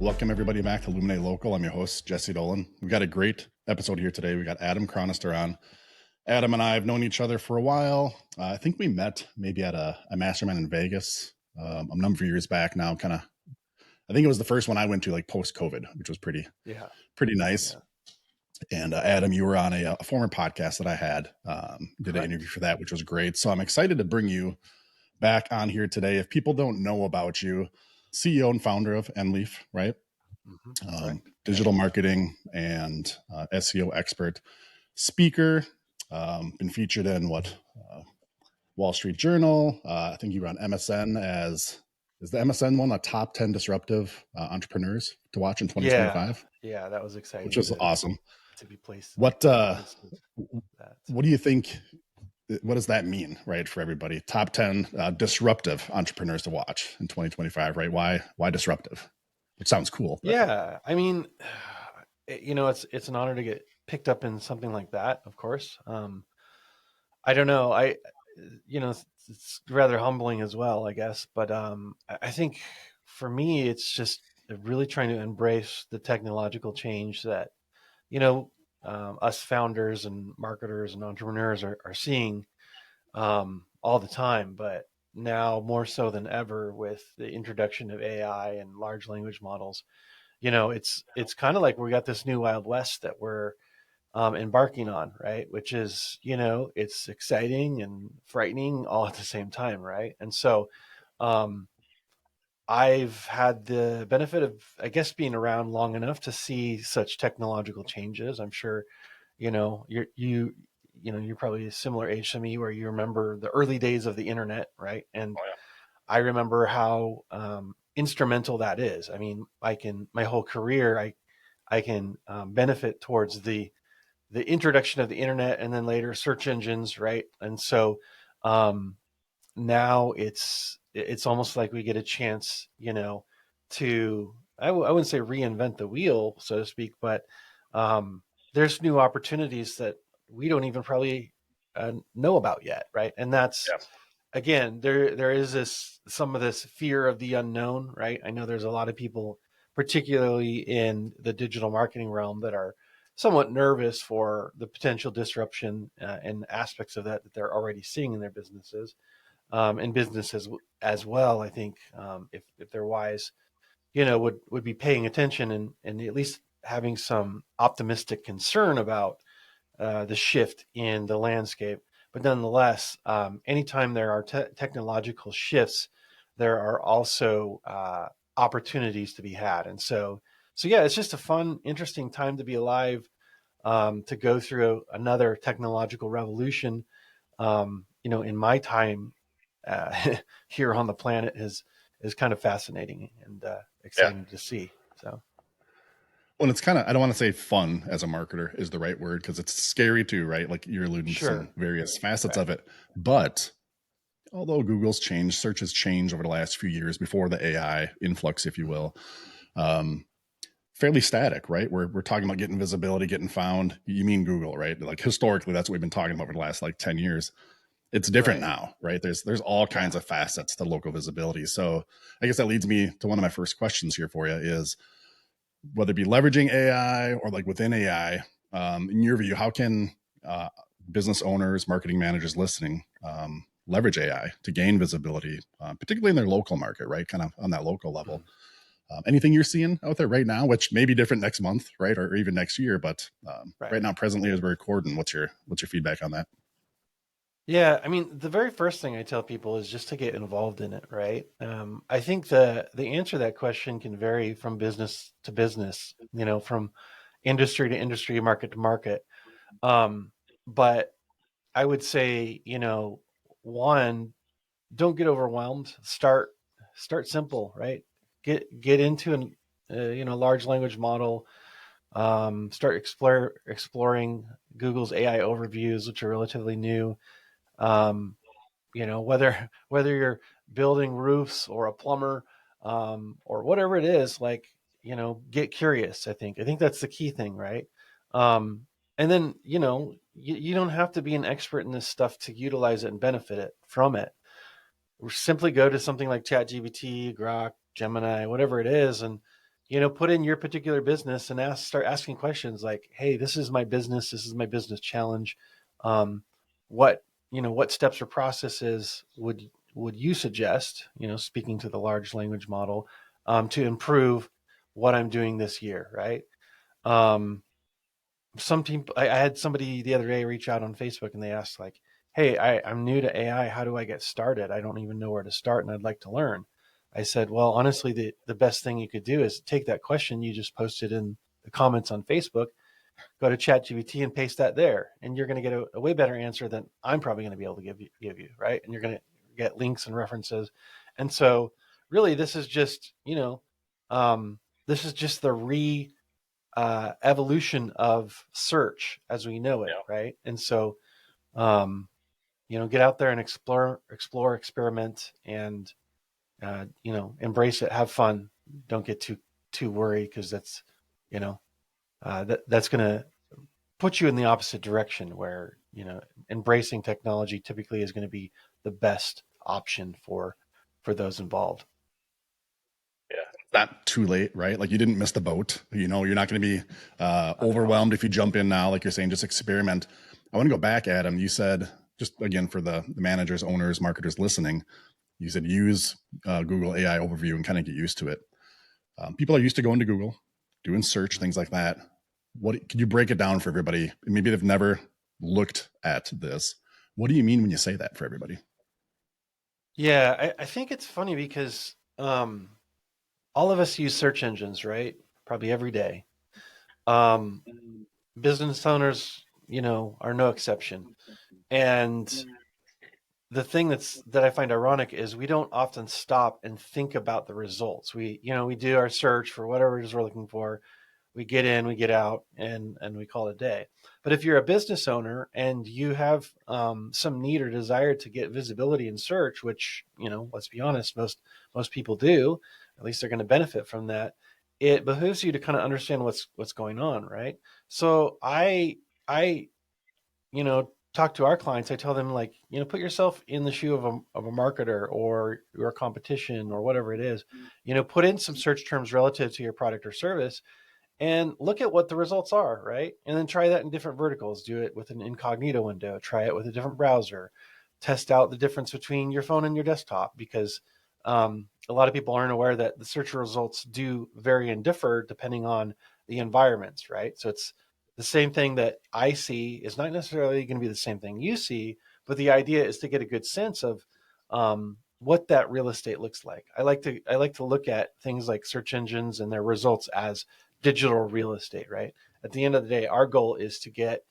Welcome everybody back to Illuminate Local. I'm your host, Jesse Dolan. We've got a great episode here today. We got Adam Chronister on. Adam and I have known each other for a while. I think we met maybe at a mastermind in Vegas a number of years back now. I think it was the first one I went to like post-COVID, which was pretty Yeah. nice. Yeah. And Adam, you were on a former podcast that I had, did an interview for that, which was great. So I'm excited to bring you back on here today. If people don't know about you, CEO and founder of Enleaf, right? Digital marketing and SEO expert, speaker, been featured in Wall Street Journal. I think you were on MSN is the MSN one, a top 10 disruptive entrepreneurs to watch in 2025. Yeah, that was exciting. Which was awesome. To be placed. What do you think? What does that mean, right, for everybody? Top 10 disruptive entrepreneurs to watch in 2025, right? Why disruptive? It sounds cool. Yeah, I mean, it's an honor to get picked up in something like that, of course. I don't know. It's rather humbling as well, I guess. But I think for me, it's just really trying to embrace the technological change that, us founders and marketers and entrepreneurs are seeing all the time. But now more so than ever with the introduction of AI and large language models, it's kind of like we got this new Wild West that we're embarking on, right? Which is, it's exciting and frightening all at the same time, right? And so I've had the benefit of, I guess, being around long enough to see such technological changes. I'm sure, you're probably a similar age to me where you remember the early days of the internet, right? And I remember how instrumental that is. I mean, my whole career, I can benefit towards the introduction of the internet and then later search engines, right? And so now it's almost like we get a chance, to I wouldn't say reinvent the wheel, so to speak, but there's new opportunities that we don't even probably know about yet, right? And that's again, there is some of this fear of the unknown, right? I know there's a lot of people, particularly in the digital marketing realm, that are somewhat nervous for the potential disruption and aspects of that they're already seeing in their businesses, and businesses as well. I think if they're wise, would be paying attention and at least having some optimistic concern about the shift in the landscape. But nonetheless, anytime there are technological shifts, there are also opportunities to be had. And so yeah, it's just a fun, interesting time to be alive, to go through another technological revolution. In my time here on the planet is kind of fascinating and exciting to see. So. Well, it's kind of, I don't want to say fun as a marketer is the right word because it's scary too, right? Like you're alluding to some various facets of it. But although Google's changed, search has changed over the last few years before the AI influx, if you will, fairly static, right? We're talking about getting visibility, getting found. You mean Google, right? Like historically, that's what we've been talking about for the last like 10 years. It's different now, right? There's all kinds of facets to local visibility. So I guess that leads me to one of my first questions here for you is, whether it be leveraging AI or like within AI, in your view, how can business owners, marketing managers listening leverage AI to gain visibility, particularly in their local market, right? Kind of on that local level. Anything you're seeing out there right now, which may be different next month, right, or even next year, but right now, presently, as we're recording, what's your feedback on that? Yeah, I mean, the very first thing I tell people is just to get involved in it, right? I think the answer to that question can vary from business to business, from industry to industry, market to market. But I would say, one, don't get overwhelmed. Start simple, right? Get into an large language model. Start exploring Google's AI overviews, which are relatively new. Whether you're building roofs or a plumber, or whatever it is, like, get curious. I think that's the key thing, right? And then, you don't have to be an expert in this stuff to utilize it and benefit it from it. Simply go to something like ChatGPT, Grok, Gemini, whatever it is, and put in your particular business and start asking questions like, hey, this is my business. This is my business challenge. Um, what, what steps or processes would you suggest, speaking to the large language model, to improve what I'm doing this year, right? Um, some team, I had somebody the other day reach out on Facebook and they asked like, hey, I'm new to AI. How do I get started? I don't even know where to start and I'd like to learn. I said, well, honestly, the best thing you could do is take that question you just posted in the comments on Facebook, go to ChatGPT and paste that there. And you're going to get a way better answer than I'm probably going to be able to give you, right? And you're going to get links and references. And so really this is just, this is just the evolution of search as we know it, right? And so, get out there and explore, experiment, and embrace it, have fun. Don't get too worried because that's, that's going to put you in the opposite direction where embracing technology typically is going to be the best option for those involved. Yeah, not too late, right? Like you didn't miss the boat. You're not going to be overwhelmed if you jump in now. Like you're saying, just experiment. I want to go back, Adam. You said, just again for the managers, owners, marketers listening, you said use Google AI overview and kind of get used to it. People are used to going to Google, doing search, things like that. What can you break it down for everybody? Maybe they've never looked at this. What do you mean when you say that for everybody? Yeah, I think it's funny because all of us use search engines, right? Probably every day. Um, Business owners, are no exception. And the thing that I find ironic is we don't often stop and think about the results. We do our search for whatever it is we're looking for. We get in, we get out, and we call it a day. But if you're a business owner and you have some need or desire to get visibility in search, which let's be honest, most people do, at least they're going to benefit from that. It behooves you to kind of understand what's going on, right? So I talk to our clients. I tell them like, put yourself in the shoe of a marketer or your competition or whatever it is. Put in some search terms relative to your product or service and look at what the results are, right? And then try that in different verticals. Do it with an incognito window, try it with a different browser, test out the difference between your phone and your desktop, because a lot of people aren't aware that the search results do vary and differ depending on the environments, right? So it's the same thing that I see is not necessarily going to be the same thing you see, but the idea is to get a good sense of what that real estate looks like. I like to look at things like search engines and their results as digital real estate, right? At the end of the day, our goal is to get,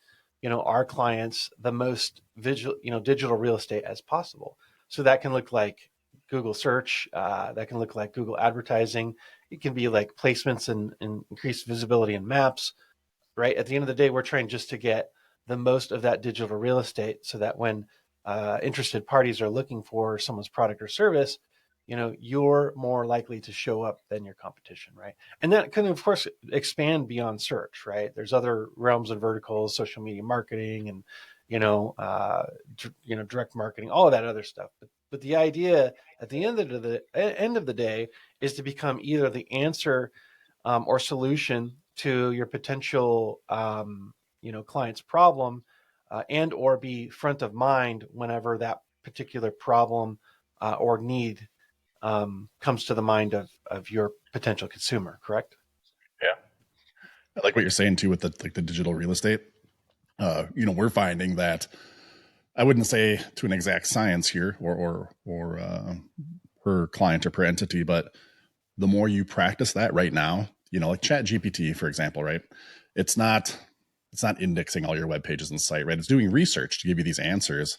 our clients the most digital real estate as possible. So that can look like Google search, that can look like Google advertising. It can be like placements and increased visibility in maps, right? At the end of the day, we're trying just to get the most of that digital real estate so that when interested parties are looking for someone's product or service, you're more likely to show up than your competition, right? And that can, of course, expand beyond search, right? There's other realms and verticals, social media marketing, and direct marketing, all of that other stuff. But the idea at the end of the day is to become either the answer or solution to your potential client's problem, and or be front of mind whenever that particular problem or need comes to the mind of your potential consumer, correct? Yeah. I like what you're saying too with the digital real estate. We're finding that I wouldn't say to an exact science here or per client or per entity, but the more you practice that right now, like Chat GPT, for example, right? It's not indexing all your web pages and site, right? It's doing research to give you these answers.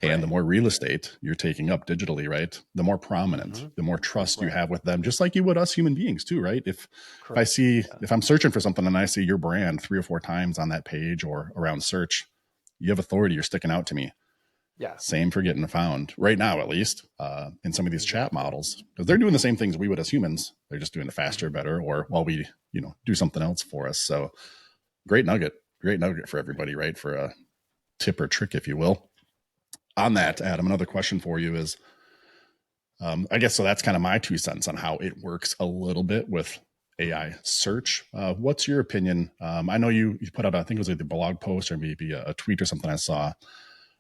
And the Right. more real estate you're taking up digitally, right? The more prominent, the more trust you Right. have with them, just like you would us human beings too, right? Correct. If I'm searching for something and I see your brand 3 or 4 times on that page or around search, you have authority. You're sticking out to me. Yeah. Same for getting found right now, at least in some of these chat Exactly. models, because they're doing the same things we would as humans. They're just doing it faster, Mm-hmm. better, or while we, do something else for us. So great nugget for everybody, right? For a tip or trick, if you will. On that, Right. Adam, another question for you is, I guess so. That's kind of my 2 cents on how it works a little bit with AI search. What's your opinion? I know you put out, I think it was like the blog post or maybe a tweet or something I saw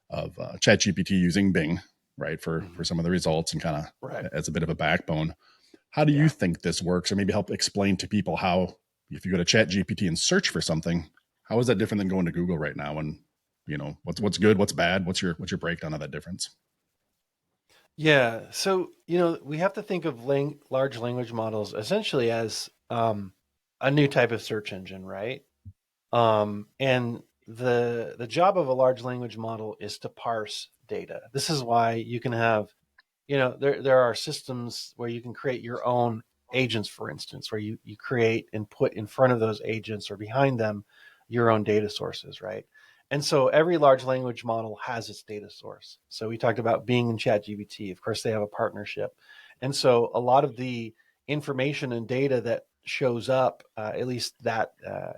of ChatGPT using Bing, right, for Mhm. some of the results and kind Right. of as a bit of a backbone. How do you Yeah. think this works, or maybe help explain to people how, if you go to ChatGPT and search for something, how is that different than going to Google right now? And what's good, what's bad, what's your breakdown of that difference? Yeah. So, we have to think of large language models essentially as a new type of search engine, right? And the job of a large language model is to parse data. This is why you can have, there are systems where you can create your own agents, for instance, where you create and put in front of those agents or behind them your own data sources, right? And so every large language model has its data source. So we talked about Bing and ChatGPT. Of course, they have a partnership. And so a lot of the information and data that shows up, at least that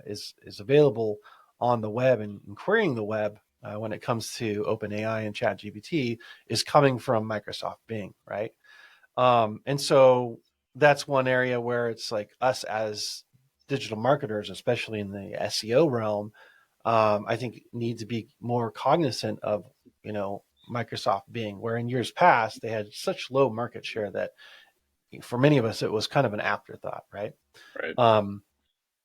is available on the web and querying the web when it comes to OpenAI and ChatGPT, is coming from Microsoft Bing, right? And so that's one area where it's like us as digital marketers, especially in the SEO realm, I think need to be more cognizant of, Microsoft Bing, where in years past they had such low market share that for many of us it was kind of an afterthought, right? Right. Um,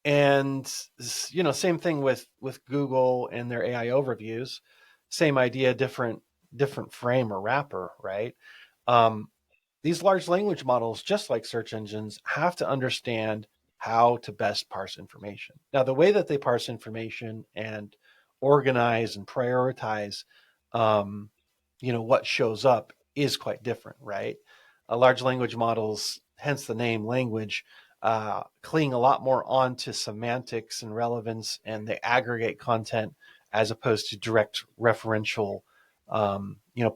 and same thing with Google and their AI overviews. Same idea, different frame or wrapper, right? Um, these large language models, just like search engines, have to understand how to best parse information. Now, the way that they parse information and organize and prioritize, um, what shows up is quite different, right? Large language models, hence the name language, cling a lot more onto semantics and relevance, and they aggregate content as opposed to direct referential,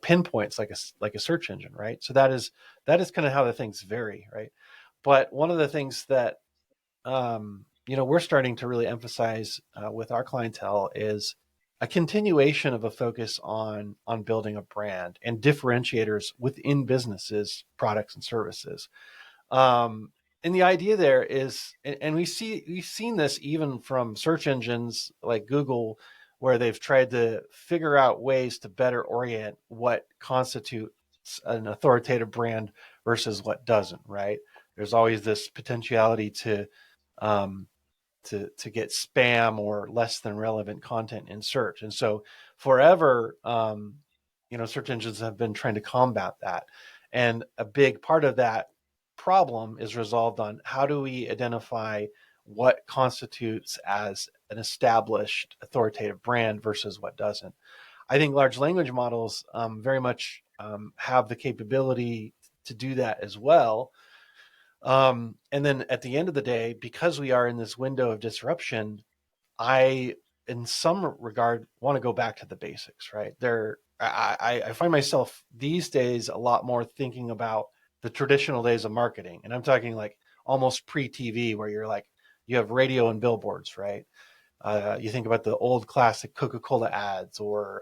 pinpoints like a search engine, right? So that is kind of how the things vary, right? But one of the things that we're starting to really emphasize with our clientele is a continuation of a focus on building a brand and differentiators within businesses, products, and services. Um, and the idea there is, and we've seen this even from search engines like Google, where they've tried to figure out ways to better orient what constitutes an authoritative brand versus what doesn't. Right? There's always this potentiality um, to get spam or less than relevant content in search, and so forever, search engines have been trying to combat that, and a big part of that problem is resolved on how do we identify what constitutes as an established authoritative brand versus what doesn't. I think large language models very much have the capability to do that as well. And then at the end of the day, because we are in this window of disruption, I, in some regard, want to go back to the basics, right? I find myself these days a lot more thinking about the traditional days of marketing. And I'm talking like almost pre TV, where you're like, you have radio and billboards, right? You think about the old classic Coca-Cola ads, or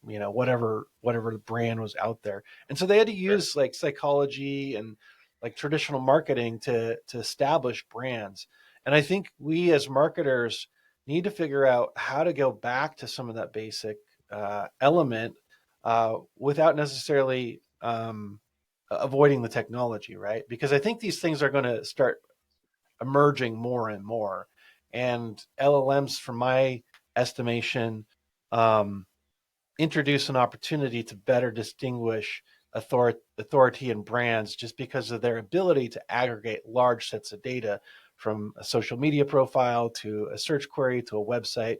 whatever the brand was out there, and so they had to Sure. use like psychology and like traditional marketing to establish brands. And I think we as marketers need to figure out how to go back to some of that basic element without necessarily avoiding the technology, right? Because I think these things are going to start emerging more and more. And LLMs, from my estimation, um, introduce an opportunity to better distinguish authority and brands just because of their ability to aggregate large sets of data from a social media profile to a search query to a website,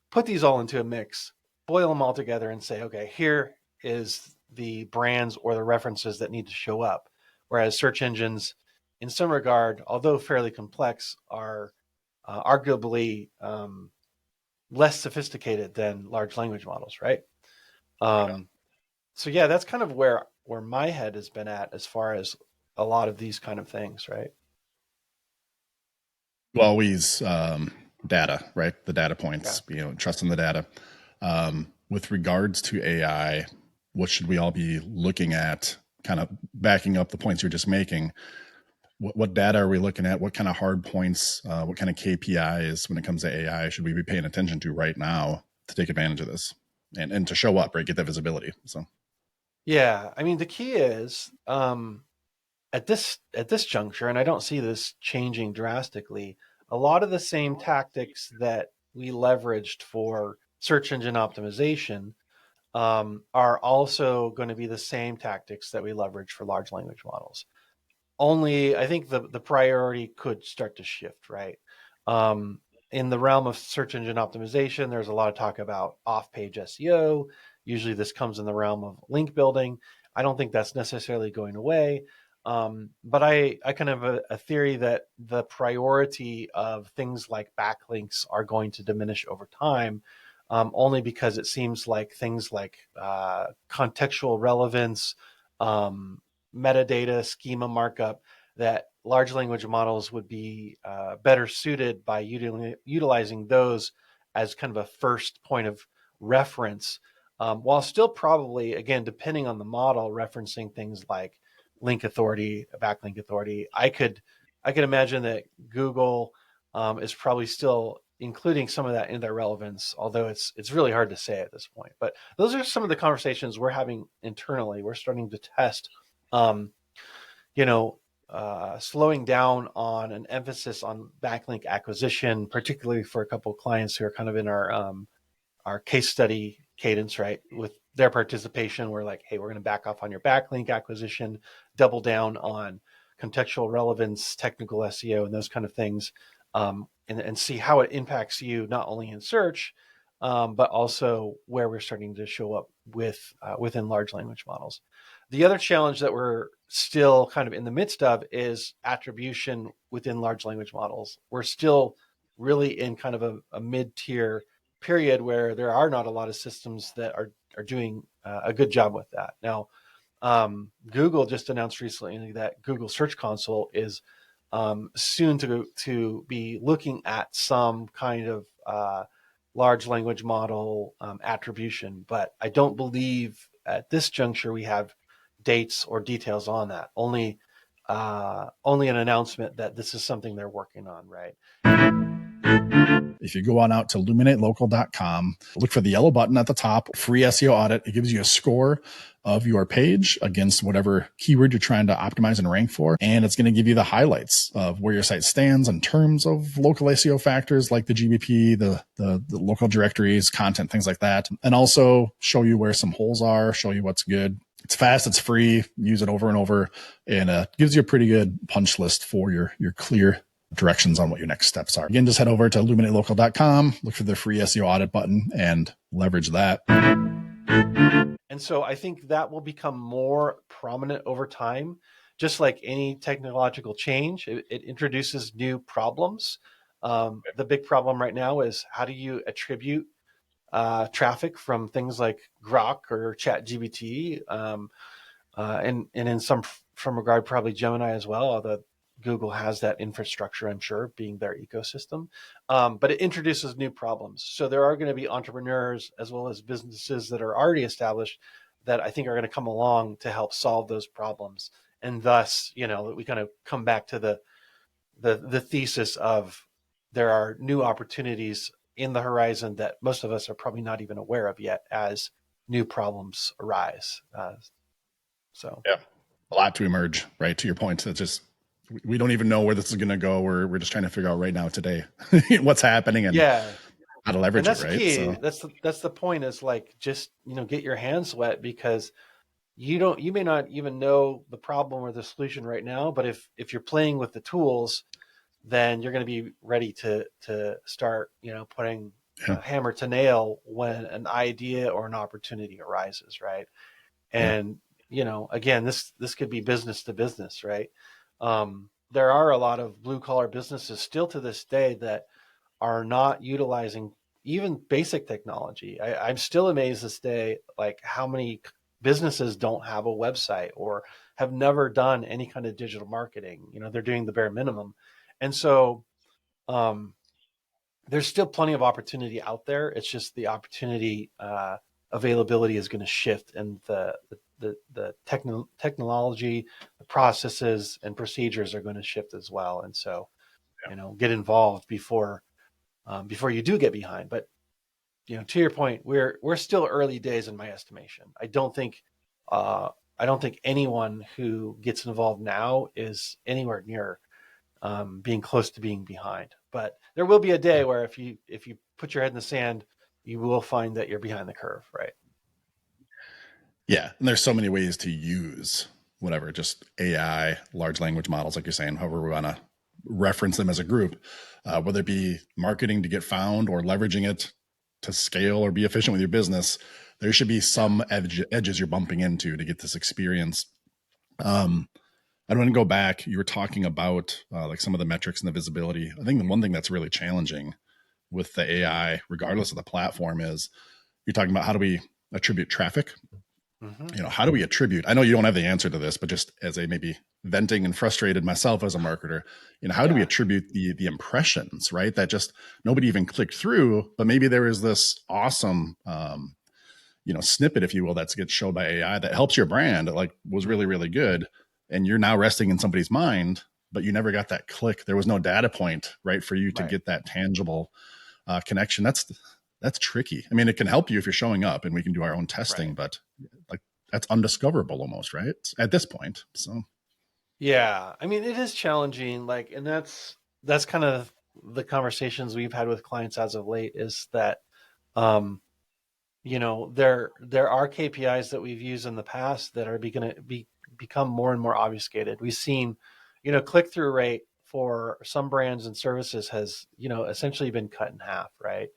put these all into a mix, boil them all together, and say, okay, here is the brands or the references that need to show up. Whereas search engines, in some regard, although fairly complex, are arguably less sophisticated than large language models, right? Right on. Um, so yeah, that's kind of where my head has been at as far as a lot of these kind of things, right? Well, always data, right? The data Yeah. points, trust in the data. With regards to AI, what should we all be looking at? Kind of backing up the points you're just making. what data are we looking at? What kind of hard points, what kind of KPIs when it comes to AI should we be paying attention to right now to take advantage of this and to show up, right? Get that visibility. So, Yeah, I mean the key is at this juncture, and I don't see this changing drastically. A lot of the same tactics that we leveraged for search engine optimization are also going to be the same tactics that we leverage for large language models. Only I think the priority could start to shift, right? Um, in the realm of search engine optimization, there's a lot of talk about off-page SEO. Usually, this comes in the realm of link building. I don't think that's necessarily going away, but I kind of have a theory that the priority of things like backlinks are going to diminish over time, only because it seems like things like contextual relevance, um, metadata, schema markup, that large language models would be better suited by utilizing those as kind of a first point of reference, while still probably, again, depending on the model, referencing things like link authority, backlink authority. I could imagine that Google is probably still including some of that in their relevance, although it's really hard to say at this point. But those are some of the conversations we're having internally. We're starting to test, um, you know, slowing down on an emphasis on backlink acquisition, particularly for a couple of clients who are kind of in our case study cadence, right? With their participation, we're like, hey, we're going to back off on your backlink acquisition, double down on contextual relevance, technical SEO, and those kind of things, and see how it impacts you not only in search, but also where we're starting to show up within large language models. The other challenge that we're still kind of in the midst of is attribution within large language models. We're still really in kind of a mid-tier period where there are not a lot of systems that are doing a good job with that. Now, Google just announced recently that Google Search Console is soon to be looking at some kind of large language model attribution, but I don't believe at this juncture we have dates or details on that. Only an announcement that this is something they're working on, right? if you go on out to luminatelocal.com, look for the yellow button at the top, free SEO audit. It gives you a score of your page against whatever keyword you're trying to optimize and rank for. And it's going to give you the highlights of where your site stands in terms of local SEO factors like the GBP, the local directories, content, things like that. And also show you where some holes are, show you what's good. It's fast, it's free, use it over and over, and gives you a pretty good punch list for your clear directions on what your next steps are. Again, just head over to illuminatelocal.com, look for the free SEO audit button, and leverage that. And so I think that will become more prominent over time. Just like any technological change, it introduces new problems. The big problem right now is how do you attribute traffic from things like Grok or ChatGPT, and in some regard probably Gemini as well, although Google has that infrastructure, I'm sure, being their ecosystem. But it introduces new problems. So there are going to be entrepreneurs as well as businesses that are already established that I think are going to come along to help solve those problems. And thus, we kind of come back to the thesis of there are new opportunities in the horizon that most of us are probably not even aware of yet as new problems arise. Yeah, a lot to emerge, right? To your point, it's just we don't even know where this is going to go. We're just trying to figure out right now today what's happening and how to leverage that's it, right? The key. So That's the point, is like, just, get your hands wet, because you may not even know the problem or the solution right now, but if you're playing with the tools, then you're going to be ready to start, putting hammer to nail when an idea or an opportunity arises, right? And again, this could be business to business, right? There are a lot of blue collar businesses still to this day that are not utilizing even basic technology. I'm still amazed this day, like how many businesses don't have a website or have never done any kind of digital marketing. They're doing the bare minimum. And so there's still plenty of opportunity out there. It's just the opportunity availability is going to shift, and the technology, the processes and procedures are going to shift as well. And so, get involved before you do get behind. But to your point, we're still early days in my estimation. I don't think anyone who gets involved now is anywhere near being close to being behind. But there will be a day where if you put your head in the sand, you will find that you're behind the curve, right? Yeah, and there's so many ways to use whatever, just AI, large language models, like you're saying, however we want to reference them as a group, whether it be marketing to get found or leveraging it to scale or be efficient with your business. There should be some edges you're bumping into to get this experience. I want to go back. You were talking about like some of the metrics and the visibility. I think the one thing that's really challenging with the AI, regardless of the platform, is you're talking about how do we attribute traffic. How do we attribute? I know you don't have the answer to this, but just as a maybe venting and frustrated myself as a marketer, how do we attribute the impressions, right? That just nobody even clicked through, but maybe there is this awesome, snippet, if you will, that gets shown by AI that helps your brand. That like was really, really good, and you're now resting in somebody's mind, but you never got that click. There was no data point, right, for you to get that tangible connection. That's tricky. I mean, it can help you if you're showing up and we can do our own testing, but like that's undiscoverable almost, right? At this point. So yeah, I mean, it is challenging. Like, and that's kind of the conversations we've had with clients as of late is that, there are KPIs that we've used in the past that are going to become more and more obfuscated. We've seen, click through rate for some brands and services has, essentially been cut in half, right?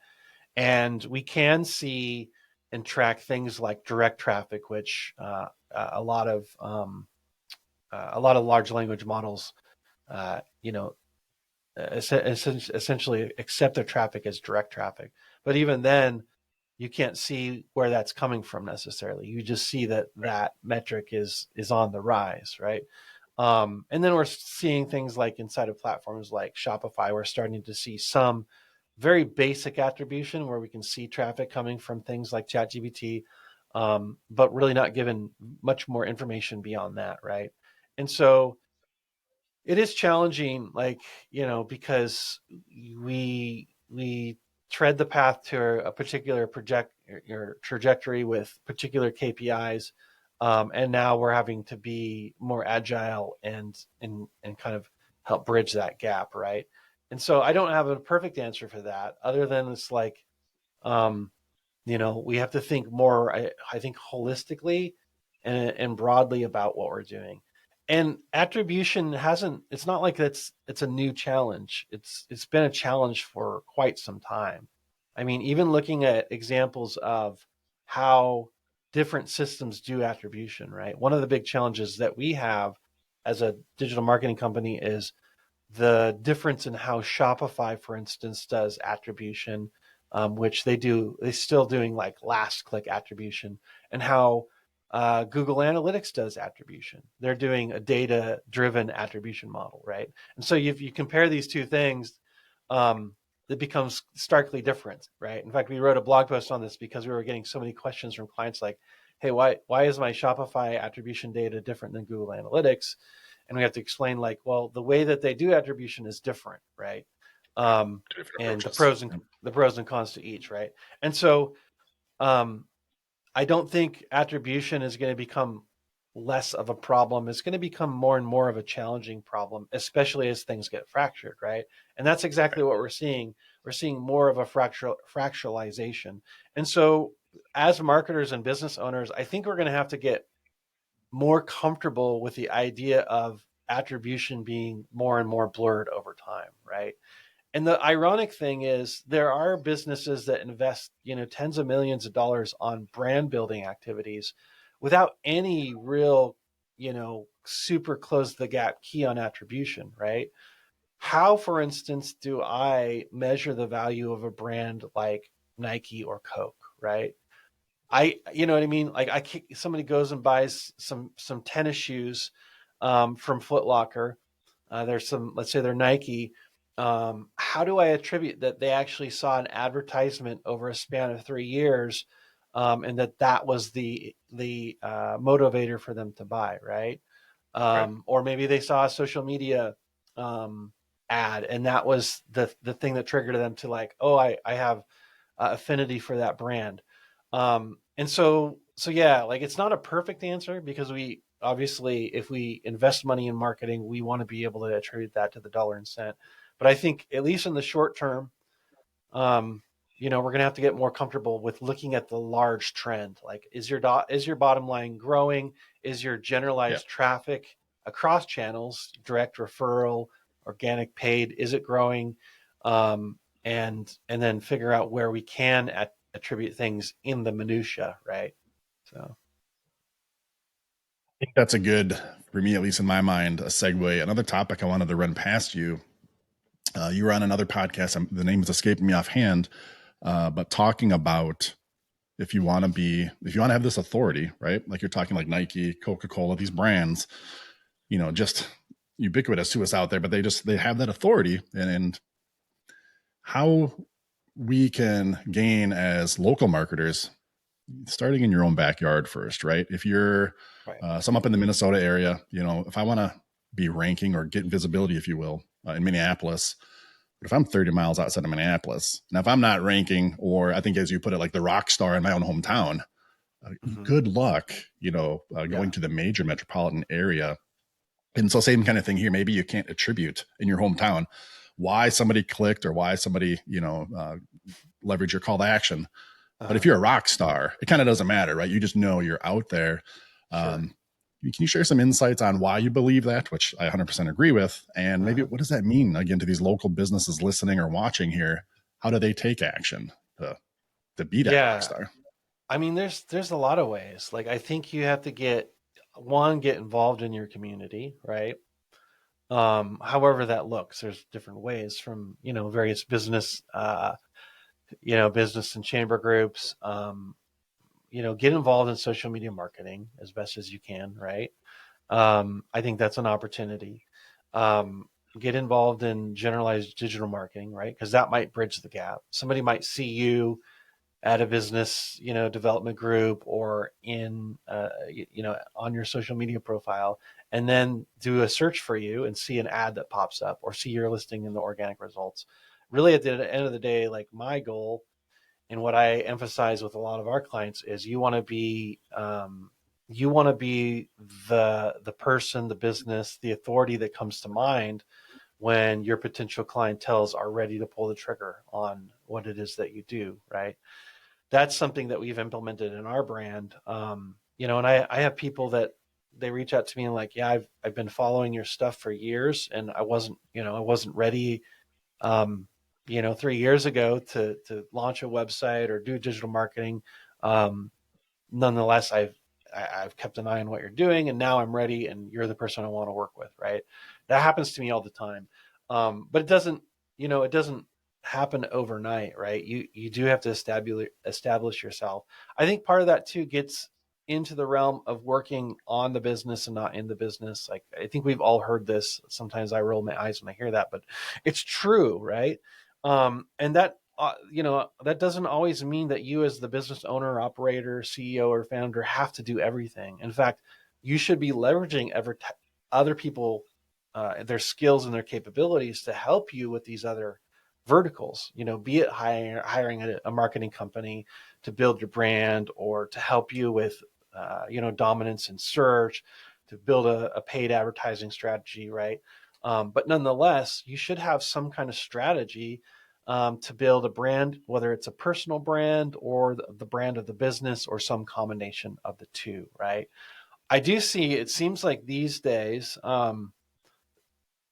And we can see and track things like direct traffic, which a lot of large language models, essentially accept their traffic as direct traffic. But even then, you can't see where that's coming from necessarily. You just see that metric is on the rise, right? And then we're seeing things like inside of platforms like Shopify, we're starting to see some very basic attribution where we can see traffic coming from things like ChatGPT, but really not given much more information beyond that, right? And so it is challenging, because we tread the path to a particular trajectory with particular KPIs, and now we're having to be more agile and kind of help bridge that gap, right? And so I don't have a perfect answer for that, other than it's like, we have to think more, I think, holistically and broadly about what we're doing. And attribution it's not like it's a new challenge. It's been a challenge for quite some time. I mean, even looking at examples of how different systems do attribution, right? One of the big challenges that we have as a digital marketing company is the difference in how Shopify, for instance, does attribution, which they still doing like last click attribution, and how Google Analytics does attribution. They're doing a data driven attribution model, right? And so if you compare these two things, it becomes starkly different, right? In fact, we wrote a blog post on this because we were getting so many questions from clients like, hey, why is my Shopify attribution data different than Google Analytics? And we have to explain like, well, the way that they do attribution is different, right? And the pros and cons to each, right? And so I don't think attribution is going to become less of a problem. It's going to become more and more of a challenging problem, especially as things get fractured, right? And that's exactly what we're seeing. We're seeing more of a fractionalization. And so as marketers and business owners, I think we're going to have to get more comfortable with the idea of attribution being more and more blurred over time, right? And the ironic thing is there are businesses that invest, tens of millions of dollars on brand building activities without any real, super close the gap key on attribution, right? How, for instance, do I measure the value of a brand like Nike or Coke, right? You know what I mean? Like somebody goes and buys some tennis shoes from Foot Locker. There's some, let's say they're Nike. How do I attribute that they actually saw an advertisement over a span of 3 years, and that was the motivator for them to buy, right? Right. Or maybe they saw a social media um, ad, and that was the thing that triggered them to like, oh, I have affinity for that brand. And so yeah, like it's not a perfect answer because we obviously, if we invest money in marketing, we want to be able to attribute that to the dollar and cent. But I think at least in the short term, um, we're going to have to get more comfortable with looking at the large trend. Like, is your bottom line growing? Is your Yeah. generalized traffic across channels, direct referral, organic paid, is it growing? And then figure out where we can attribute things in the minutia, right? So I think that's a good, for me, at least in my mind, a segue. Another topic I wanted to run past you. You were on another podcast. The name is escaping me offhand, but talking about if you want to have this authority, right? Like you're talking like Nike, Coca-Cola, these brands, just ubiquitous to us out there, but they have that authority, and how we can gain as local marketers, starting in your own backyard first, right? If you're right. some up in the Minnesota area, if I want to be ranking or get visibility, if you will, in Minneapolis, but if I'm 30 miles outside of Minneapolis, now if I'm not ranking, or I think as you put it, like the rock star in my own hometown, Hmm. good luck, Yeah. going to the major metropolitan area. And so same kind of thing here. Maybe you can't attribute in your hometown why somebody clicked or why somebody, leverage your call to action. But if Uh-huh. you're a rock star, it kind of doesn't matter, right? You just know you're out there. Sure. Can you share some insights on why you believe that, which I 100% agree with? And maybe Uh-huh. what does that mean, again, to these local businesses listening or watching here? How do they take action to be that rock Yeah. star? I mean, there's a lot of ways. Like I think you have to get involved in your community, right? However that looks. There's different ways from, various business and chamber groups. Get involved in social media marketing as best as you can, right? I think that's an opportunity. Um, get involved in generalized digital marketing, right? Because that might bridge the gap. Somebody might see you at a business, development group or in, on your social media profile, and then do a search for you and see an ad that pops up or see your listing in the organic results. Really, at the end of the day, like my goal and what I emphasize with a lot of our clients is you want to be the person, the business, the authority that comes to mind when your potential clientels are ready to pull the trigger on what it is that you do, right? That's something that we've implemented in our brand. And I have people that they reach out to me and like, yeah, I've been following your stuff for years, and I wasn't ready, um, 3 years ago to launch a website or do digital marketing. Um, Nonetheless, I've kept an eye on what you're doing, and now I'm ready, and you're the person I want to work with, right? That happens to me all the time, but it doesn't happen overnight, right? You do have to establish yourself. I think part of that too gets into the realm of working on the business and not in the business. Like I think we've all heard this. Sometimes I roll my eyes when I hear that, but it's true, right? And that doesn't always mean that you as the business owner, operator, CEO, or founder have to do everything. In fact, you should be leveraging other people, their skills and their capabilities to help you with these other verticals. Be it hiring a marketing company to build your brand or to help you with, dominance in search, to build a paid advertising strategy, right? But nonetheless, you should have some kind of strategy to build a brand, whether it's a personal brand or the brand of the business or some combination of the two, right? I do see it seems like these days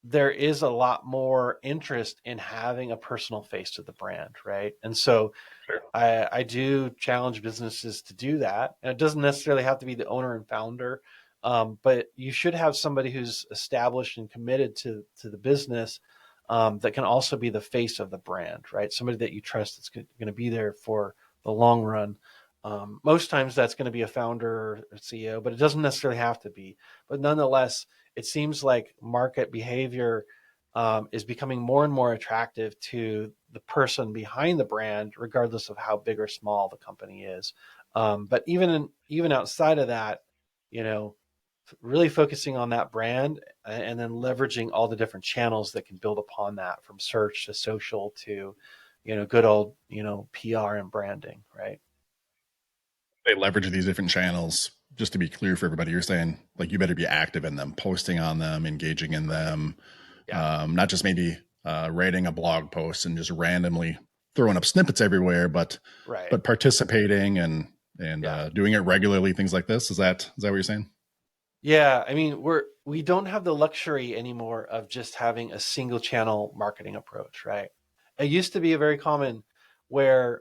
there is a lot more interest in having a personal face to the brand, right? And so Sure. I do challenge businesses to do that. And it doesn't necessarily have to be the owner and founder, but you should have somebody who's established and committed to the business, that can also be the face of the brand, right? Somebody that you trust that's going to be there for the long run. Most times that's going to be a founder or CEO, but it doesn't necessarily have to be. But nonetheless, it seems like market behavior is becoming more and more attractive to the person behind the brand, regardless of how big or small the company is. But even outside of that, you know, really focusing on that brand and then leveraging all the different channels that can build upon that, from search to social to, good old, PR and branding, right? They leverage these different channels. Just to be clear for everybody, you're saying like you better be active in them, posting on them, engaging in Right. them, Yeah. not just maybe writing a blog post and just randomly throwing up snippets everywhere, but Right. participating and Yeah. doing it regularly, things like this. Is that what you're saying? Yeah. I mean, we don't have the luxury anymore of just having a single channel marketing approach, right? It used to be a very common where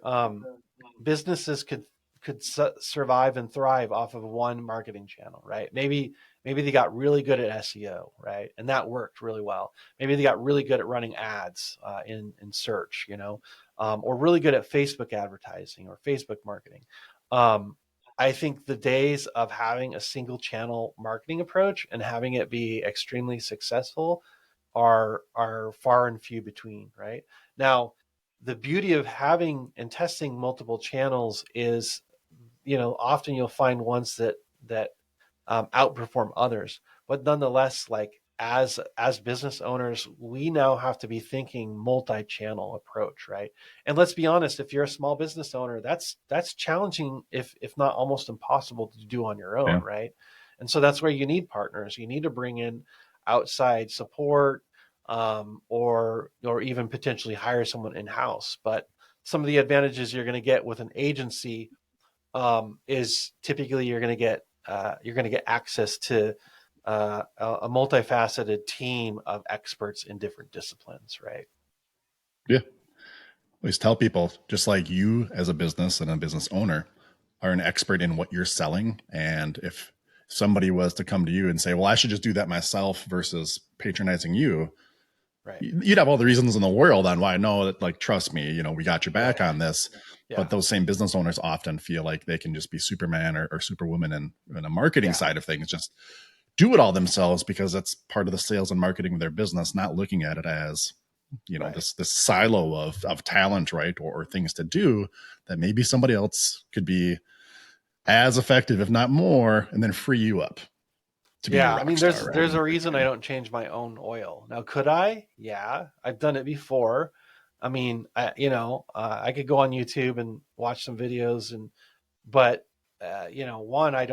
businesses could survive and thrive off of one marketing channel, right? Maybe they got really good at SEO, right, and that worked really well. Maybe they got really good at running ads in search, or really good at Facebook advertising or Facebook marketing. Um, I think the days of having a single channel marketing approach and having it be extremely successful are far and few between, right? Now, the beauty of having and testing multiple channels is, often you'll find ones that outperform others, but nonetheless, like as business owners, we now have to be thinking multi-channel approach, right? And let's be honest, if you're a small business owner, that's challenging, if not almost impossible to do on your own, Yeah. right? And so that's where you need partners. You need to bring in outside support, or even potentially hire someone in house. But some of the advantages you're going to get with an agency is typically you're going to get access to a multifaceted team of experts in different disciplines, right? Yeah. Always tell people, just like you as a business and a business owner are an expert in what you're selling. And if somebody was to come to you and say, well, I should just do that myself versus patronizing you, Right. you'd have all the reasons in the world on why. No, that, like, trust me, we got your back Right. on this. Yeah. But those same business owners often feel like they can just be Superman or Superwoman in a marketing Yeah. side of things, just do it all themselves because that's part of the sales and marketing of their business, not looking at it as, Right. this silo of talent, right? Or things to do that maybe somebody else could be as effective, if not more, and then free you up to be your Yeah. I rock mean, star, right? there's a reason I don't change my own oil. Now, could I? Yeah, I've done it before. I mean, I could go on YouTube and watch some videos, but one, I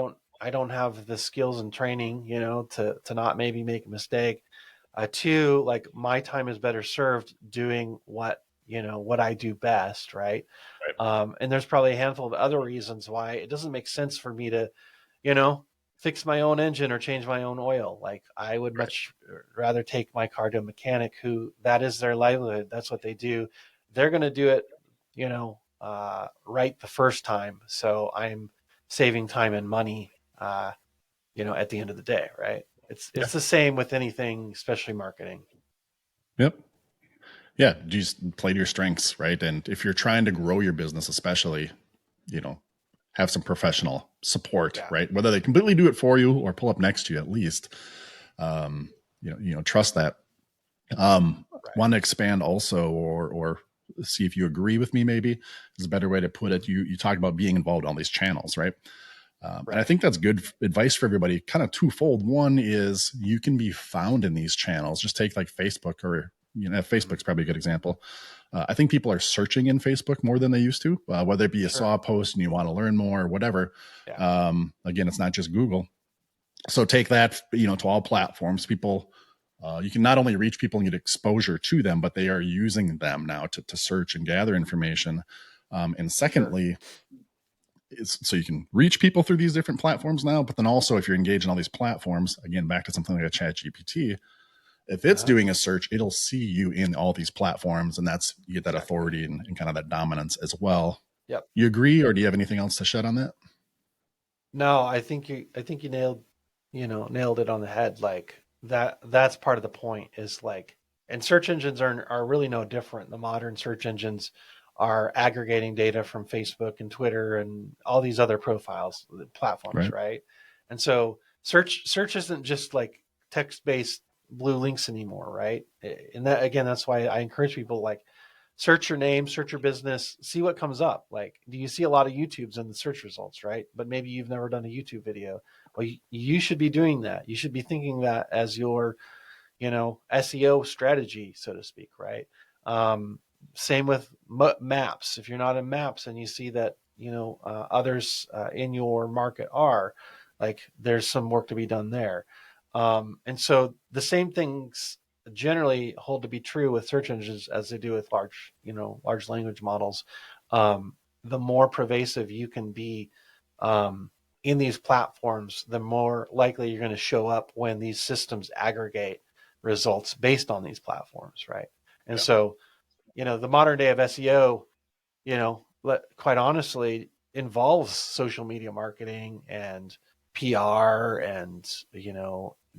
don't have the skills and training, to not maybe make a mistake. Two, like, my time is better served doing what I do best, right? Right. And there's probably a handful of other reasons why it doesn't make sense for me to, you know, fix my own engine or change my own oil. Like, I would Right. much rather take my car to a mechanic who that is their livelihood. That's what they do. They're going to do it, right the first time. So I'm saving time and money, at the end of the day, right? It's Yeah. it's the same with anything, especially marketing. Yep. Yeah. Just play to your strengths, right? And if you're trying to grow your business, especially, you know, have some professional support, Yeah. right? Whether they completely do it for you or pull up next to you at least. Um, trust that. Right. Want to expand also, or see if you agree with me, maybe is a better way to put it. You talk about being involved in all these channels, right? And I Right. think that's good advice for everybody, kind of twofold. One is you can be found in these channels. Just take like Facebook, or Mhm. Facebook's probably a good example. I think people are searching in Facebook more than they used to, whether it be you Sure. saw a post and you want to learn more or whatever. Yeah. Again, it's not just Google. So take that, to all platforms. People, you can not only reach people and get exposure to them, but they are using them now to search and gather information. And Sure. secondly, so you can reach people through these different platforms now, but then also if you're engaged in all these platforms, again, back to something like a chat GPT, if it's Uh-huh. doing a search, it'll see you in all these platforms, and that's, you get that Exactly. authority and kind of that dominance as well. Yep. You agree, or do you have anything else to shed on that? No, I think you nailed it on the head. Like, that's part of the point, is like, and search engines are really no different. The modern search engines are aggregating data from Facebook and Twitter and all these other profiles, platforms, Right. right? And so search isn't just like text-based blue links anymore, right? And that, again, that's why I encourage people, like, search your name, search your business, see what comes up. Like, do you see a lot of YouTubes in the search results, right? But maybe you've never done a YouTube video. Well, you should be doing that. You should be thinking that as your, SEO strategy, so to speak, right? Same with maps. If you're not in maps and you see that, others in your market are, like, there's some work to be done there. And so the same things generally hold to be true with search engines as they do with large language models. The more pervasive you can be in these platforms, the more likely you're going to show up when these systems aggregate results based on these platforms, right? And Yeah. so, the modern day of SEO, quite honestly, involves social media marketing and PR and,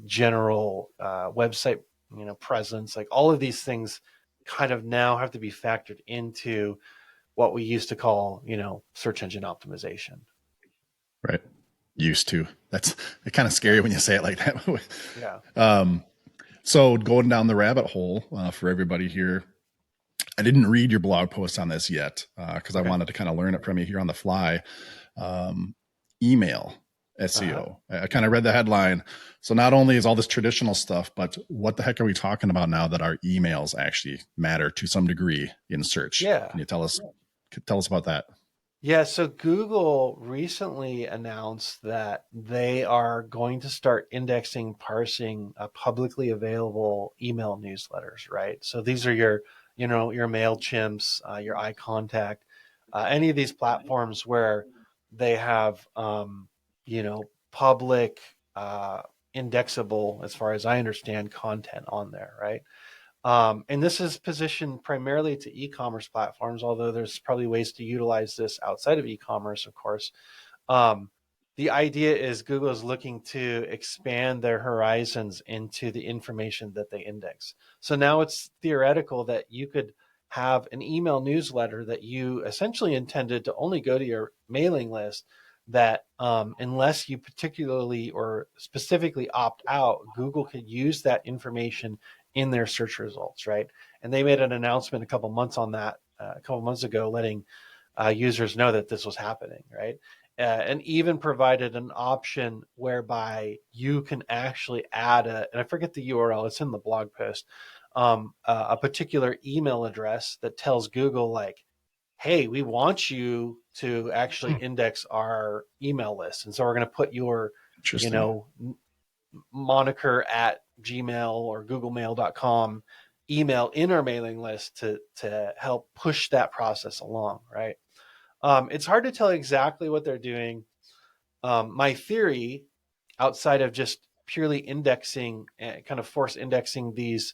general website, presence. Like, all of these things kind of now have to be factored into what we used to call, search engine optimization. Right. Used to. That's kind of scary when you say it like that. Yeah. So going down the rabbit hole for everybody here, I didn't read your blog post on this yet because I Okay. wanted to kind of learn it from you here on the fly. Email Uh-huh. SEO. I kind of read the headline. So not only is all this traditional stuff, but what the heck are we talking about now that our emails actually matter to some degree in search? Yeah. Can you tell us about that? Yeah, so Google recently announced that they are going to start indexing, parsing publicly available email newsletters, right? So these are your MailChimps, your iContact, any of these platforms where they have, public, indexable, as far as I understand, content on there, right? And this is positioned primarily to e-commerce platforms, although there's probably ways to utilize this outside of e-commerce, of course. Um, the idea is Google is looking to expand their horizons into the information that they index. So now it's theoretical that you could have an email newsletter that you essentially intended to only go to your mailing list, that unless you particularly or specifically opt out, Google could use that information in their search results, right? And they made an announcement a couple months ago, letting users know that this was happening, right? And even provided an option whereby you can actually add and I forget the URL, it's in the blog post, a particular email address that tells Google, like, hey, we want you to actually index our email list. And so we're going to put your, you Interesting. know, moniker at Gmail or googlemail.com email in our mailing list to help push that process along, right? It's hard to tell exactly what they're doing. My theory, outside of just purely indexing, kind of force indexing these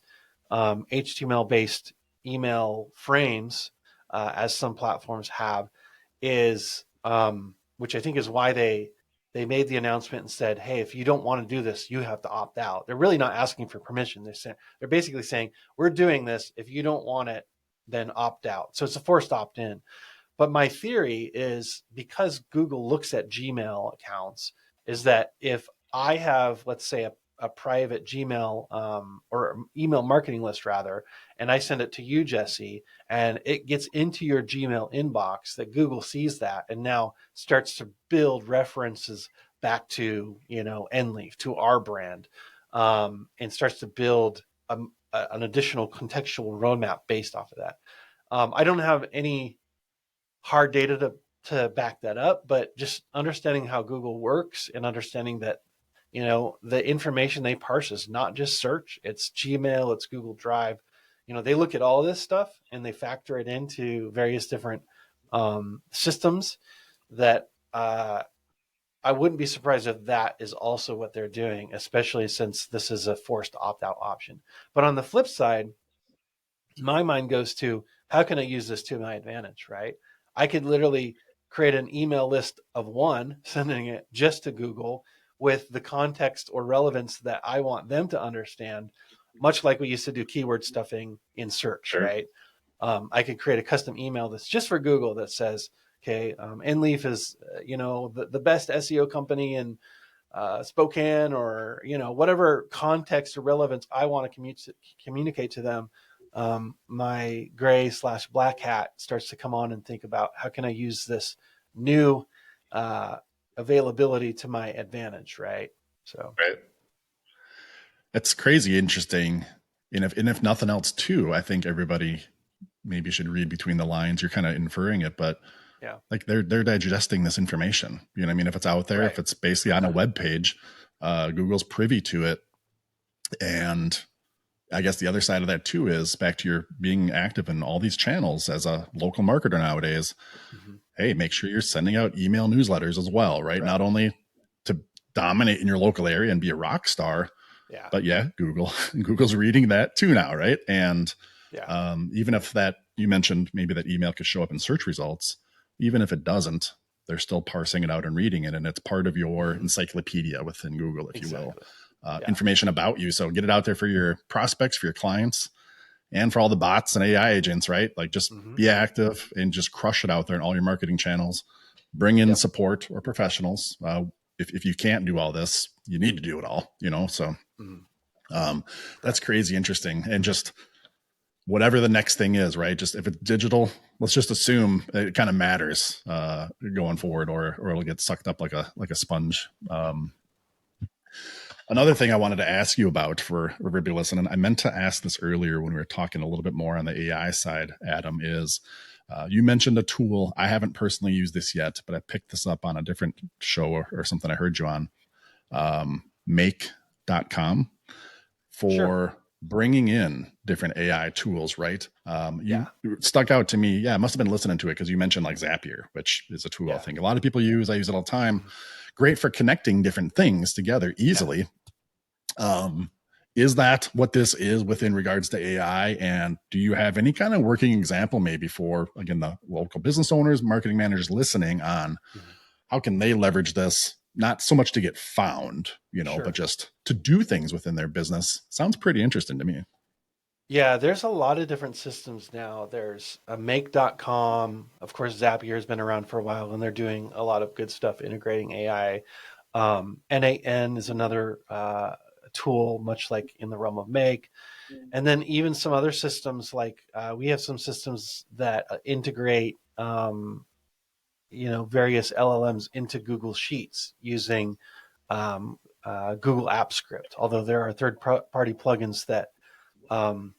HTML based email frames, as some platforms have, is which I think is why they made the announcement and said, "Hey, if you don't want to do this, you have to opt out." They're really not asking for permission. They're basically saying, "We're doing this. If you don't want it, then opt out." So it's a forced opt in. But my theory is, because Google looks at Gmail accounts, is that if I have, let's say, a private Gmail or email marketing list rather, and I send it to you, Jesse, and it gets into your Gmail inbox, that Google sees that and now starts to build references back to, Enleaf, to our brand, and starts to build an additional contextual roadmap based off of that. I don't have any hard data to back that up, but just understanding how Google works and understanding that, the information they parse is not just search, it's Gmail, it's Google Drive. They look at all this stuff and they factor it into various different systems that I wouldn't be surprised if that is also what they're doing, especially since this is a forced opt out option. But on the flip side, my mind goes to, how can I use this to my advantage, right? I could literally create an email list of one, sending it just to Google with the context or relevance that I want them to understand, much like we used to do keyword stuffing in search, Sure. right? I could create a custom email that's just for Google that says, okay, Enleaf is, the best SEO company in Spokane, or, whatever context or relevance I want to communicate to them. My gray/black hat starts to come on and think about, how can I use this new availability to my advantage, right? So Right. It's crazy interesting. And if nothing else too, I think everybody maybe should read between the lines. You're kind of inferring it, but yeah, like they're digesting this information. You know what I mean? If it's out there, if right, it's basically on a web page, Google's privy to it. And I guess the other side of that too is back to your being active in all these channels as a local marketer nowadays. hmm Hey, make sure you're sending out email newsletters as well, right? Not right, only to dominate in your local area and be a rock star, yeah, but yeah, Google's reading that too now, right? And yeah, even if that you mentioned maybe that email could show up in search results, even if it doesn't, they're still parsing it out and reading it, and it's part of your hmm encyclopedia within Google, if you will, exactly, yeah, information about you. So get it out there for your prospects, for your clients, and for all the bots and AI agents, right? Like just hmm be active and just crush it out there in all your marketing channels. Bring in yep, support or professionals. If you can't do all this, you need to do it all, you know? So hmm um, that's correct, crazy interesting. And just whatever the next thing is, right? Just if it's digital, let's just assume it kind of matters going forward, or it'll get sucked up like a sponge. Another thing I wanted to ask you about for everybody listening, I meant to ask this earlier when we were talking a little bit more on the AI side, Adam, is you mentioned a tool. I haven't personally used this yet, but I picked this up on a different show or something I heard you on, make.com, sure, for bringing in different AI tools, right? yeah, You stuck out to me. Yeah, I must have been listening to it because you mentioned like Zapier, which is a tool I yeah, think a lot of people use. I use it all the time. mhm, Great for connecting different things together yeah. easily. um, is that what this is within regards to AI? And do you have any kind of working example maybe for, again, the local business owners, marketing managers listening on Mhm. how can they leverage this? Not so much to get found, but Sure. just to do things within their business. Sounds pretty interesting to me. Yeah, there's a lot of different systems now. There's a make.com. Of course, Zapier has been around for a while and they're doing a lot of good stuff integrating AI. NAN is another tool, much like in the realm of Make. And then even some other systems like we have some systems that integrate, various LLMs into Google Sheets using Google Apps Script, although there are third-party plugins um,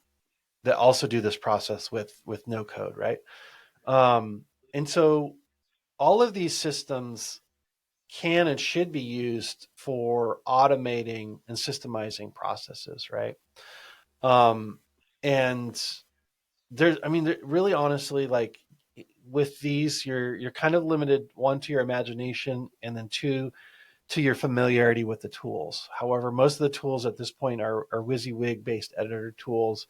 that also do this process with no code, right? And so all of these systems can and should be used for automating and systemizing processes, right? Um, and really honestly, like with these, you're kind of limited, one, to your imagination, and then two, to your familiarity with the tools. However, most of the tools at this point are WYSIWYG based editor tools,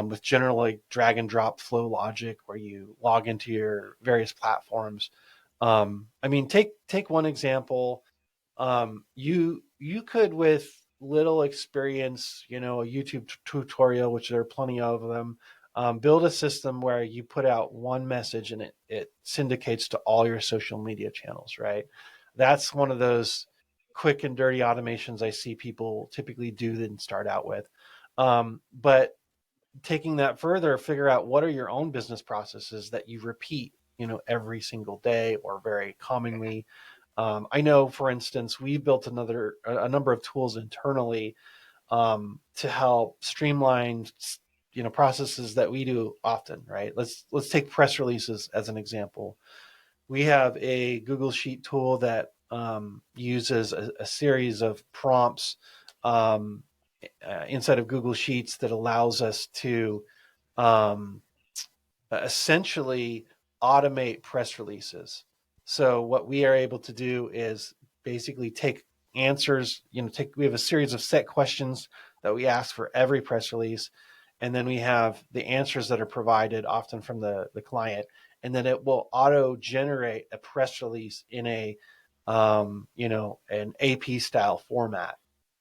with general like drag and drop flow logic where you log into your various platforms. Take one example. You could, with little experience, a YouTube tutorial, which there are plenty of them, build a system where you put out one message and it syndicates to all your social media channels, right? That's one of those quick and dirty automations I see people typically do and start out with. But taking that further, figure out what are your own business processes that you repeat, every single day or very commonly. I know, for instance, we built a number of tools internally to help streamline, processes that we do often. Right? Let's take press releases as an example. We have a Google Sheet tool that uses a series of prompts um, inside of Google Sheets that allows us to um, essentially automate press releases. So what we are able to do is basically take answers, we have a series of set questions that we ask for every press release, and then we have the answers that are provided often from the client, and then it will auto generate a press release in an AP style format.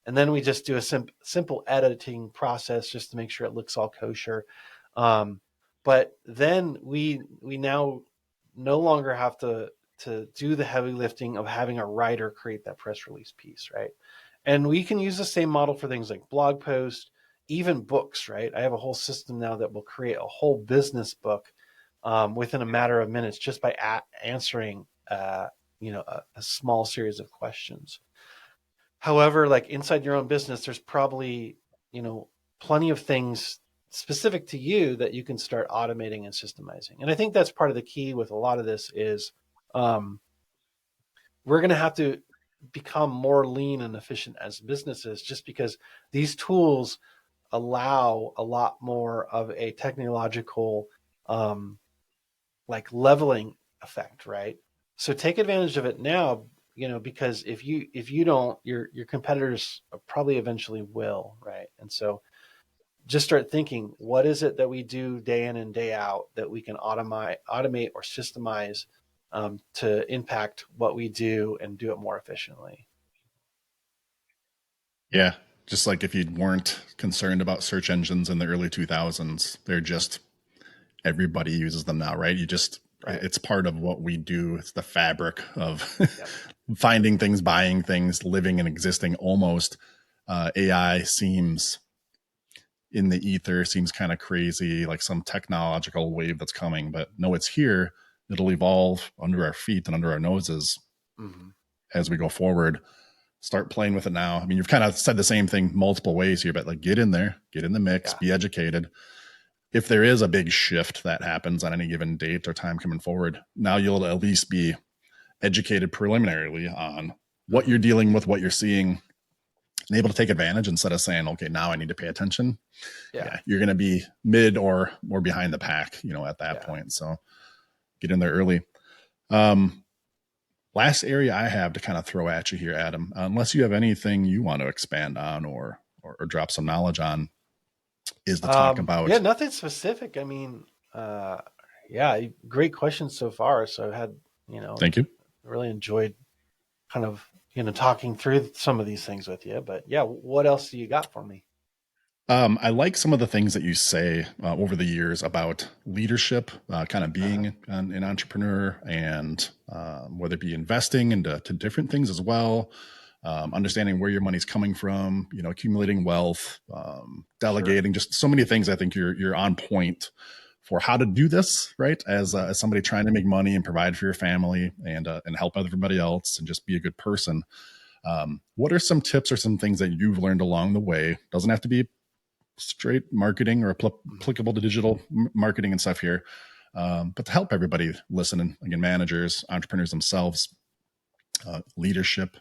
And then we just do a simple editing process just to make sure it looks all kosher. Um, but then we now no longer have to do the heavy lifting of having a writer create that press release piece, right? And we can use the same model for things like blog posts, even books, right? I have a whole system now that will create a whole business book within a matter of minutes just by answering a small series of questions. However, like inside your own business, there's probably, plenty of things specific to you that you can start automating and systemizing. And I think that's part of the key with a lot of this is um, we're going to have to become more lean and efficient as businesses just because these tools allow a lot more of a technological um, like leveling effect, right? So take advantage of it now, because if you don't, your competitors probably eventually will, right? And so just start thinking, what is it that we do day in and day out that we can automate or systemize to impact what we do and do it more efficiently. Yeah. Just like if you weren't concerned about search engines in the early 2000s, they're just, everybody uses them now, right? Right. It's part of what we do. It's the fabric of Yep. finding things, buying things, living and existing almost. AI seems in the ether, seems kind of crazy, like some technological wave that's coming, but no, it's here. It'll evolve under our feet and under our noses Mm-hmm. as we go forward. Start playing with it now. I mean, you've kind of said the same thing multiple ways here, but like get in there, get in the mix, Yeah. be educated. If there is a big shift that happens on any given date or time coming forward, now you'll at least be educated preliminarily on what you're Mm-hmm. dealing with, what you're seeing, and able to take advantage instead of saying, okay, now I need to pay attention. Yeah. Yeah, you're going to be mid or behind the pack, at that Yeah. point. So get in there early. Um, Last area I have to kind of throw at you here, Adam, unless you have anything you want to expand on or drop some knowledge on, is to talk Yeah, about. nothing specific. I mean, uh, yeah, great questions so far. So I had, Thank you. really enjoyed kind of, talking through some of these things with you. But yeah, what else do you got for me? I like some of the things that you say over the years about leadership, kind of Uh-huh. being an entrepreneur, and whether it be investing into different things as well, understanding where your money's coming from, accumulating wealth, Sure. delegating, just so many things. I think you're on point for how to do this, right? Mm-hmm. As somebody trying to make money and provide for your family and help everybody else and just be a good person. What are some tips or some things that you've learned along the way? Doesn't have to be straight marketing or Mm-hmm. applicable to digital marketing and stuff here. But to help everybody listen, and again, managers, entrepreneurs themselves, leadership,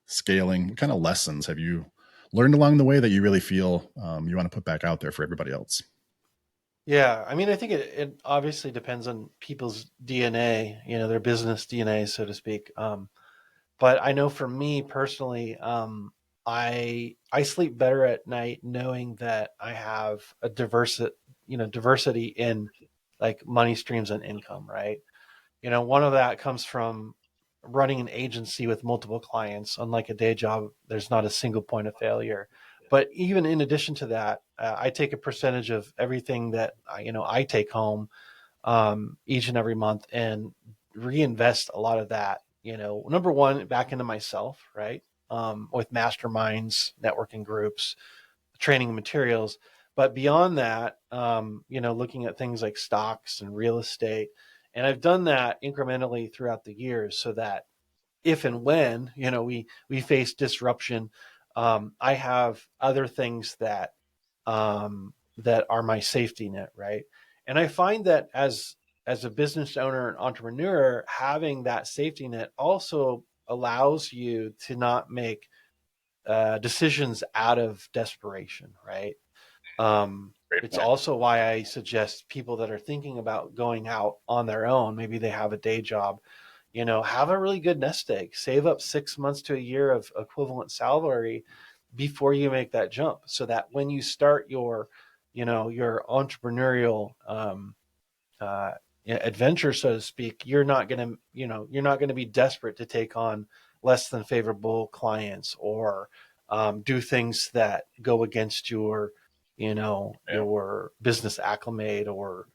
scaling, what kind of lessons have you learned along the way that you really feel you want to put back out there for everybody else? Yeah, I mean, I think it obviously depends on people's DNA, their business DNA, so to speak. But I know for me personally, I sleep better at night knowing that I have a diversity in like money streams and income, right? One of that comes from running an agency with multiple clients. Unlike a day job, there's not a single point of failure. But even in addition to that, I take a percentage of everything that I take home each and every month and reinvest a lot of that. Number one, back into myself, right? With masterminds, networking groups, training materials. But beyond that, looking at things like stocks and real estate. And I've done that incrementally throughout the years so that if and when, we face disruption, I have other things that are my safety net, right? And I find that as a business owner and entrepreneur, having that safety net also allows you to not make decisions out of desperation, right? Great It's point. also why I suggest people that are thinking about going out on their own, maybe they have a day job, have a really good nest egg, save up 6 months to a year of equivalent salary before you make that jump so that when you start your entrepreneurial uh, adventure, so to speak, you're not going to be desperate to take on less than favorable clients or do things that go against Yeah. your business acclimate or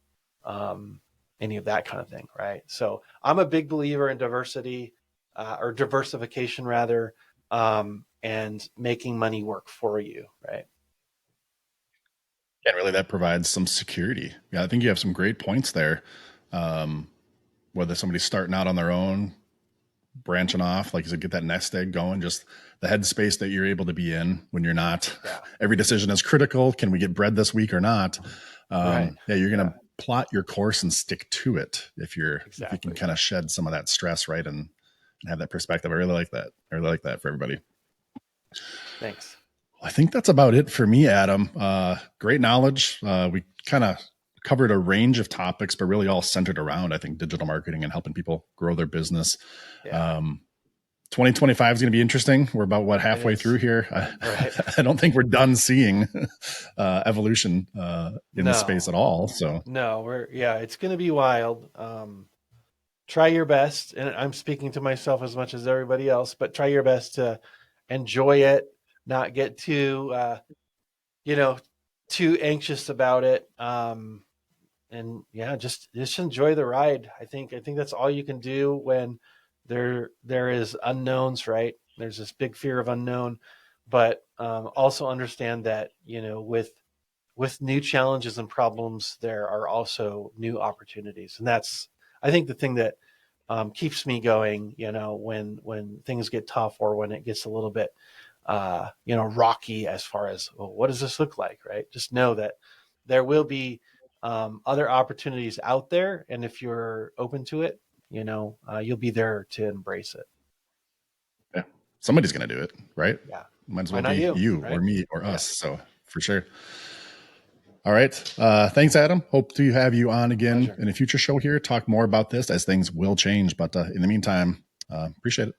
um, any of that kind of thing, right? So I'm a big believer in diversity or diversification rather, and making money work for you, right? And really, that provides some security. Yeah, I think you have some great points there. Um, Whether somebody's starting out on their own, branching off, like you said, get that nest egg going, just the headspace that you're able to be in when you're not, every decision is critical. Can we get bread this week or not? Right. Yeah, you're going to plot your course and stick to it if Exactly. if you can kind of shed some of that stress, right? And have that perspective. I really like that. I really like that for everybody. Thanks. I think that's about it for me, Adam. Great knowledge. We kind of covered a range of topics, but really all centered around, I think, digital marketing and helping people grow their business. 2025 is going to be interesting. We're about halfway through here. I don't think we're done seeing evolution in the space at all. So no, it's going to be wild. Try your best, and I'm speaking to myself as much as everybody else, but try your best to enjoy it, not get too too anxious about it. And just enjoy the ride. I think that's all you can do when there is unknowns, right? There's this big fear of unknown, but also understand that, with new challenges and problems, there are also new opportunities. And that's, I think, the thing that keeps me going, when things get tough or when it gets a little bit, rocky as far as, well, what does this look like, right? Just know that there will be other opportunities out there. And if you're open to it, you'll be there to embrace it. Yeah. Somebody's going to do it, right? Yeah. Might as well be you right? Or me or us. So for sure. All right. Thanks, Adam. Hope to have you on again in a future show here. Talk more about this as things will change. But in the meantime, appreciate it.